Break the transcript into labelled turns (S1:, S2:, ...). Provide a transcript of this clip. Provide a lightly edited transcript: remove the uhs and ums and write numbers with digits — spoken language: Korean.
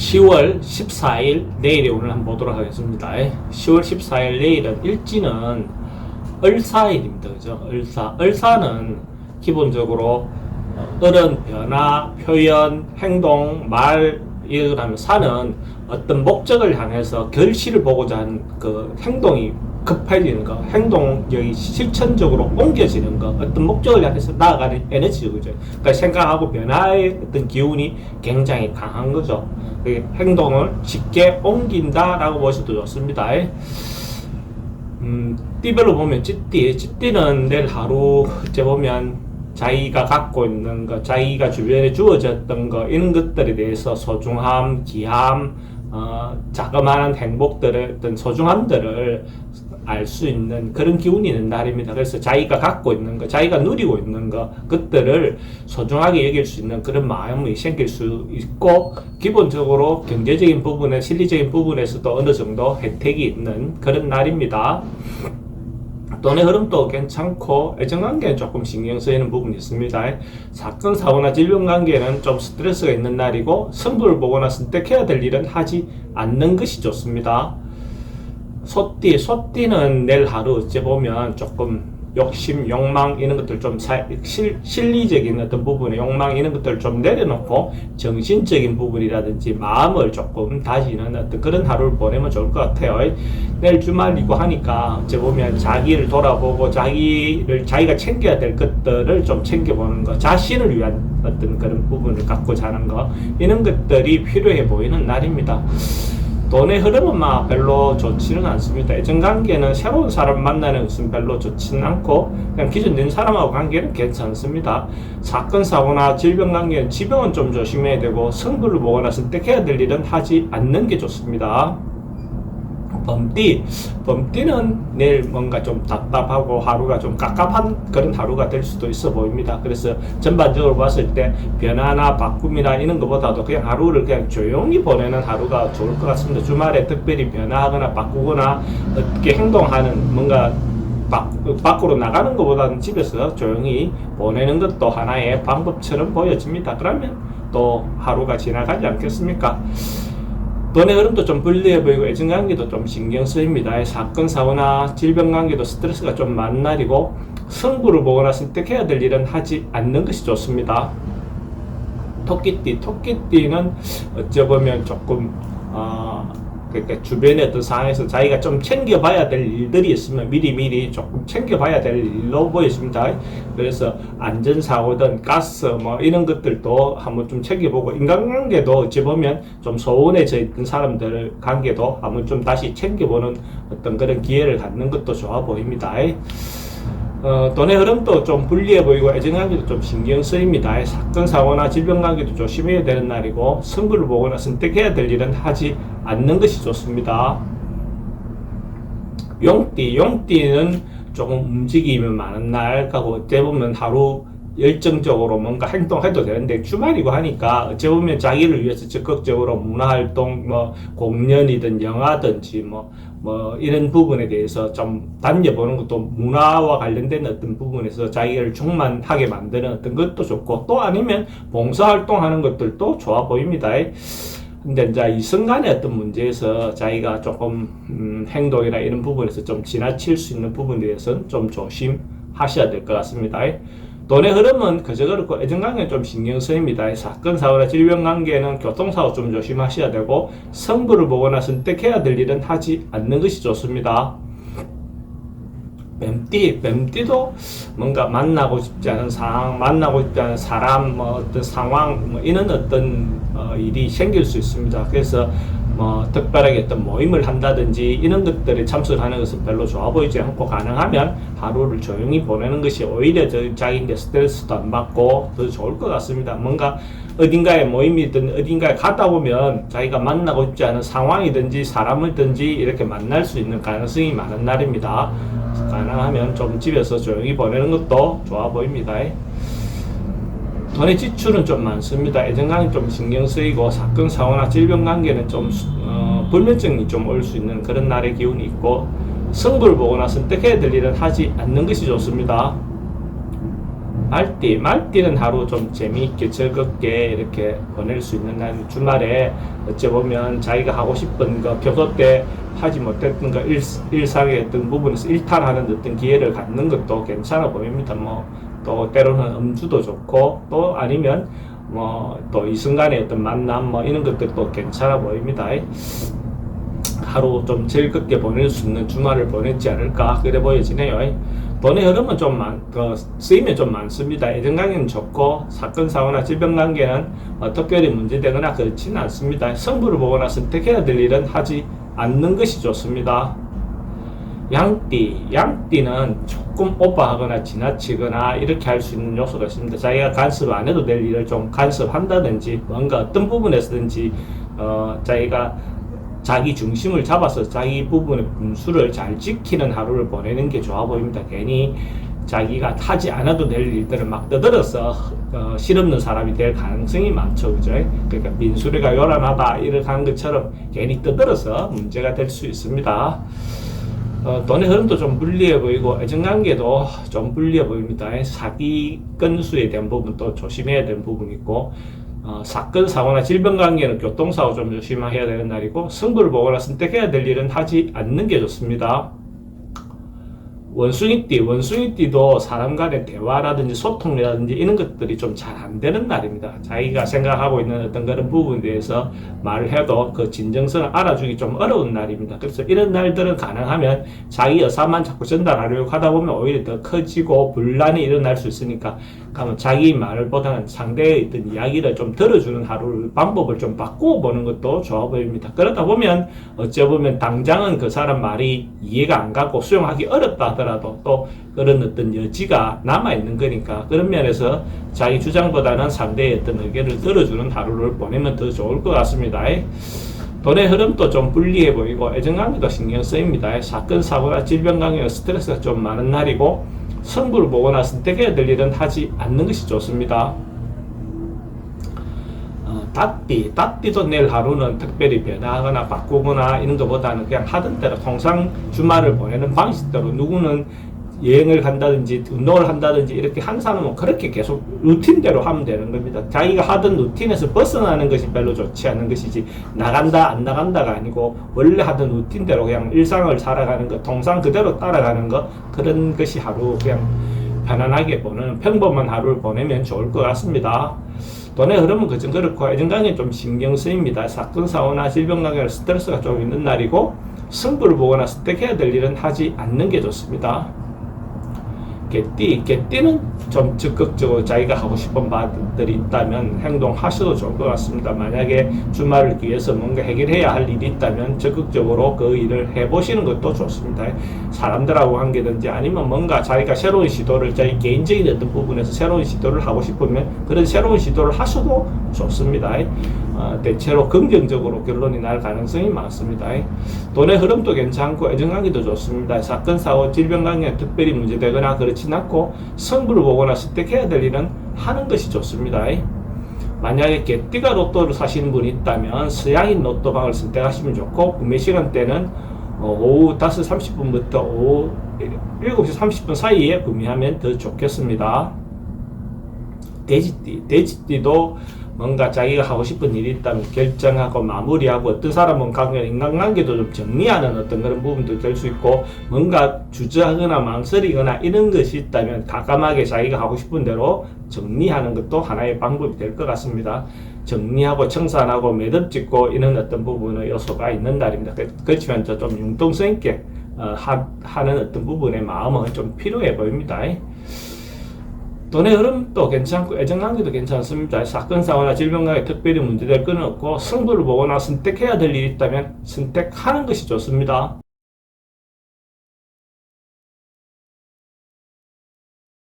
S1: 10월 14일 내일이 오늘 한번 보도록 하겠습니다. 10월 14일 내일은 일지는 을사일입니다. 그죠? 을사는 기본적으로 을은 변화, 표현, 행동, 말, 이걸 하면 사는 어떤 목적을 향해서 결실을 보고자 하는 그 행동이 급해지는 거, 행동력이 실천적으로 옮겨지는 거, 어떤 목적을 향해서 나아가는 에너지죠. 그죠? 그러니까 생각하고 변화의 어떤 기운이 굉장히 강한 거죠. 행동을 쉽게 옮긴다라고 보셔도 좋습니다. 띠별로 보면 찌띠는 내일 하루 어째 보면 자기가 갖고 있는 거, 자기가 주변에 주어졌던 거, 이런 것들에 대해서 소중함, 귀함, 자그마한 행복들의 어떤 소중함들을 알 수 있는 그런 기운이 있는 날입니다. 그래서 자기가 갖고 있는 거, 자기가 누리고 있는 거, 그것들을 소중하게 여길 수 있는 그런 마음이 생길 수 있고, 기본적으로 경제적인 부분에, 실리적인 부분에서도 어느 정도 혜택이 있는 그런 날입니다. 돈의 흐름도 괜찮고 애정관계는 조금 신경 쓰이는 부분이 있습니다. 사건, 사고나 질병 관계는 좀 스트레스가 있는 날이고, 승부를 보거나 선택해야 될 일은 하지 않는 것이 좋습니다. 소띠는 내일 하루 어째 보면 조금 욕심, 욕망 이런 것들 좀 실리적인 어떤 부분의 욕망 이런 것들을 좀 내려놓고 정신적인 부분이라든지 마음을 조금 다지는 어떤 그런 하루를 보내면 좋을 것 같아요. 내일 주말이고 하니까 어째 보면 자기를 돌아보고 자기가 챙겨야 될 것들을 좀 챙겨보는 거, 자신을 위한 어떤 그런 부분을 갖고 자는 거, 이런 것들이 필요해 보이는 날입니다. 돈의 흐름은 별로 좋지는 않습니다. 애정관계는 새로운 사람 만나는 것은 별로 좋지는 않고, 그냥 기존 된 사람하고 관계는 괜찮습니다. 사건, 사고나 질병 관계는 지병은 좀 조심해야 되고, 승부를 보거나 선택해야 될 일은 하지 않는 게 좋습니다. 범띠는 내일 뭔가 좀 답답하고 하루가 좀 깝깝한 그런 하루가 될 수도 있어 보입니다. 그래서 전반적으로 봤을 때 변화나 바꿈이나 이런 것보다도 그냥 하루를 그냥 조용히 보내는 하루가 좋을 것 같습니다. 주말에 특별히 변화하거나 바꾸거나 어떻게 행동하는 뭔가 밖으로 나가는 것보다는 집에서 조용히 보내는 것도 하나의 방법처럼 보여집니다. 그러면 또 하루가 지나가지 않겠습니까? 돈의 흐름도 좀 불리해 보이고 애정관계도 좀 신경 쓰입니다. 사건, 사고나 질병 관계도 스트레스가 좀 많은 날이고, 승부를 보거나 선택해야 될 일은 하지 않는 것이 좋습니다. 토끼띠는 어찌 보면 조금 그러니까 주변의 어떤 상황에서 자기가 좀 챙겨봐야 될 일들이 있으면 미리 조금 챙겨봐야 될 일로 보여집니다. 그래서 안전사고든 가스 이런 것들도 한번 좀 챙겨보고, 인간관계도 어찌 보면 좀 소원해져 있던 사람들 관계도 한번 좀 다시 챙겨보는 어떤 그런 기회를 갖는 것도 좋아 보입니다. 돈의 흐름도 좀 불리해 보이고 애정관계도 좀 신경 쓰입니다. 사건, 사고나 질병 관계도 조심해야 되는 날이고, 승부를 보거나 선택해야 될 일은 하지 않는 것이 좋습니다. 용띠는 조금 움직임이 많은 날 가고, 어째 보면 하루 열정적으로 뭔가 행동해도 되는데 주말이고 하니까 어째 보면 자기를 위해서 적극적으로 문화활동, 공연이든 영화든지 이런 부분에 대해서 좀 다녀보는 것도, 문화와 관련된 어떤 부분에서 자기를 충만하게 만드는 어떤 것도 좋고, 또 아니면 봉사활동하는 것들도 좋아 보입니다. 근데 이제 이성간의 어떤 문제에서 자기가 조금 행동이나 이런 부분에서 좀 지나칠 수 있는 부분에 대해서는 좀 조심하셔야 될 것 같습니다. 돈의 흐름은 그저 그렇고 애정관계는 좀 신경 쓰입니다. 사건, 사고나 질병 관계는 교통사고 좀 조심하셔야 되고, 승부를 보거나 선택해야 될 일은 하지 않는 것이 좋습니다. 뱀띠도 뭔가 만나고 싶지 않은 상황, 만나고 싶지 않은 사람, 어떤 상황, 이런 어떤 일이 생길 수 있습니다. 그래서 특별하게 어떤 모임을 한다든지 이런 것들에 참석하는 것은 별로 좋아 보이지 않고, 가능하면 하루를 조용히 보내는 것이 오히려 자기인데 스트레스도 안 받고 더 좋을 것 같습니다. 뭔가 어딘가에 모임이든 어딘가에 가다 보면 자기가 만나고 싶지 않은 상황이든지 사람을든지 이렇게 만날 수 있는 가능성이 많은 날입니다. 가능하면 좀 집에서 조용히 보내는 것도 좋아 보입니다. 돈의 지출은 좀 많습니다. 애정관계 좀 신경 쓰이고, 사건, 사고나 질병 관계는 좀 불면증이 좀 올 수 있는 그런 날의 기운이 있고, 승부를 보거나 선택해야 될 일은 하지 않는 것이 좋습니다. 말띠는 하루 좀 재미있게 즐겁게 이렇게 보낼 수 있는 날, 주말에 어찌 보면 자기가 하고 싶은 거, 평소 때 하지 못했던 거, 일상의 어떤 부분에서 일탈하는 어떤 기회를 갖는 것도 괜찮아 보입니다. 뭐 또 때로는 음주도 좋고, 또 아니면 뭐 또 이 순간의 어떤 만남 뭐 이런 것들도 괜찮아 보입니다. 하루 좀 즐겁게 보낼 수 있는 주말을 보냈지 않을까 그래 보여지네요. 돈의 흐름은 좀 쓰임이 좀 많습니다. 애정관계는 좋고, 사건 사고나 질병 관계는 특별히 문제되거나 그렇지는 않습니다. 성부를 보거나 선택해야 될 일은 하지 않는 것이 좋습니다. 양띠는 조금 오버하거나 지나치거나 이렇게 할 수 있는 요소가 있습니다. 자기가 간섭 안 해도 될 일을 좀 간섭한다든지, 뭔가 어떤 부분에서든지 자기가 자기 중심을 잡아서 자기 부분의 분수를 잘 지키는 하루를 보내는 게 좋아 보입니다. 괜히 자기가 하지 않아도 될 일들을 막 떠들어서 실없는 사람이 될 가능성이 많죠. 그죠? 그러니까 민수리가 요란하다 이렇게 하는 것처럼 괜히 떠들어서 문제가 될 수 있습니다. 돈의 흐름도 좀 불리해 보이고, 애정관계도 좀 불리해 보입니다. 사기 건수에 대한 부분도 조심해야 되는 부분이 있고, 사건, 사고나 질병 관계는 교통사고 좀 조심해야 되는 날이고, 승부를 보거나 선택해야 될 일은 하지 않는 게 좋습니다. 원숭이띠도 사람 간의 대화라든지 소통이라든지 이런 것들이 좀 잘 안 되는 날입니다. 자기가 생각하고 있는 어떤 그런 부분에 대해서 말을 해도 그 진정성을 알아주기 좀 어려운 날입니다. 그래서 이런 날들은 가능하면 자기 의사만 자꾸 전달하려고 하다 보면 오히려 더 커지고 분란이 일어날 수 있으니까, 그러면 자기 말보다는 상대의 어떤 이야기를 좀 들어주는 하루를 방법을 좀 바꾸어 보는 것도 좋아 보입니다. 그러다 보면 어쩌보면 당장은 그 사람 말이 이해가 안 가고 수용하기 어렵다 하더라도 또 그런 어떤 여지가 남아있는 거니까, 그런 면에서 자기 주장보다는 상대의 어떤 의견을 들어주는 하루를 보내면 더 좋을 것 같습니다. 돈의 흐름도 좀 불리해 보이고, 애정관계도 신경 쓰입니다. 사건, 사고나 질병 관계는 스트레스가 좀 많은 날이고, 승부를 보거나 선택해야 될 일은 하지 않는 것이 좋습니다. 닭띠도 내일 하루는 특별히 변화하거나 바꾸거나 이런 것보다는 그냥 하던 대로 통상 주말을 보내는 방식대로, 누구는 여행을 간다든지 운동을 한다든지 이렇게 한 사람은 그렇게 계속 루틴대로 하면 되는 겁니다. 자기가 하던 루틴에서 벗어나는 것이 별로 좋지 않은 것이지, 나간다 안 나간다가 아니고 원래 하던 루틴대로 그냥 일상을 살아가는 것, 통상 그대로 따라가는 것, 그런 것이 하루 그냥 편안하게 보는 평범한 하루를 보내면 좋을 것 같습니다. 돈의 흐름은 그좀 그렇고, 애정관계는 좀 신경 쓰입니다. 사건, 사고나 질병 관계는 스트레스가 좀 있는 날이고, 승부를 보거나 선택해야 될 일은 하지 않는 게 좋습니다. 개띠는 좀 적극적으로 자기가 하고 싶은 바들이 있다면 행동하셔도 좋을 것 같습니다. 만약에 주말을 위해서 뭔가 해결해야 할 일이 있다면 적극적으로 그 일을 해보시는 것도 좋습니다. 사람들하고 관계든지 아니면 뭔가 자기가 새로운 시도를, 자기 개인적인 어떤 부분에서 새로운 시도를 하고 싶으면 그런 새로운 시도를 하셔도 좋습니다. 대체로 긍정적으로 결론이 날 가능성이 많습니다. 돈의 흐름도 괜찮고, 애정관계도 좋습니다. 사건, 사고, 질병 관계는 특별히 문제되거나 그렇진 않고, 승부를 보거나 선택해야 될 일은 하는 것이 좋습니다. 만약에 개띠가 로또를 사시는 분이 있다면 서양인 로또방을 선택하시면 좋고, 구매 시간대는 오후 5시 30분부터 오후 7시 30분 사이에 구매하면 더 좋겠습니다. 돼지띠도 뭔가 자기가 하고 싶은 일이 있다면 결정하고 마무리하고, 어떤 사람은 인간관계도 좀 정리하는 어떤 그런 부분도 될 수 있고, 뭔가 주저하거나 망설이거나 이런 것이 있다면 과감하게 자기가 하고 싶은 대로 정리하는 것도 하나의 방법이 될 것 같습니다. 정리하고 청산하고 매듭 짓고 이런 어떤 부분의 요소가 있는 날입니다. 그렇지만 좀 융통성 있게 하는 어떤 부분의 마음은 좀 필요해 보입니다. 돈의 흐름도 괜찮고, 애정관계도 괜찮습니다. 사건, 사고나 질병관계 특별히 문제될 건 없고, 승부를 보거나 선택해야 될 일이 있다면 선택하는 것이 좋습니다.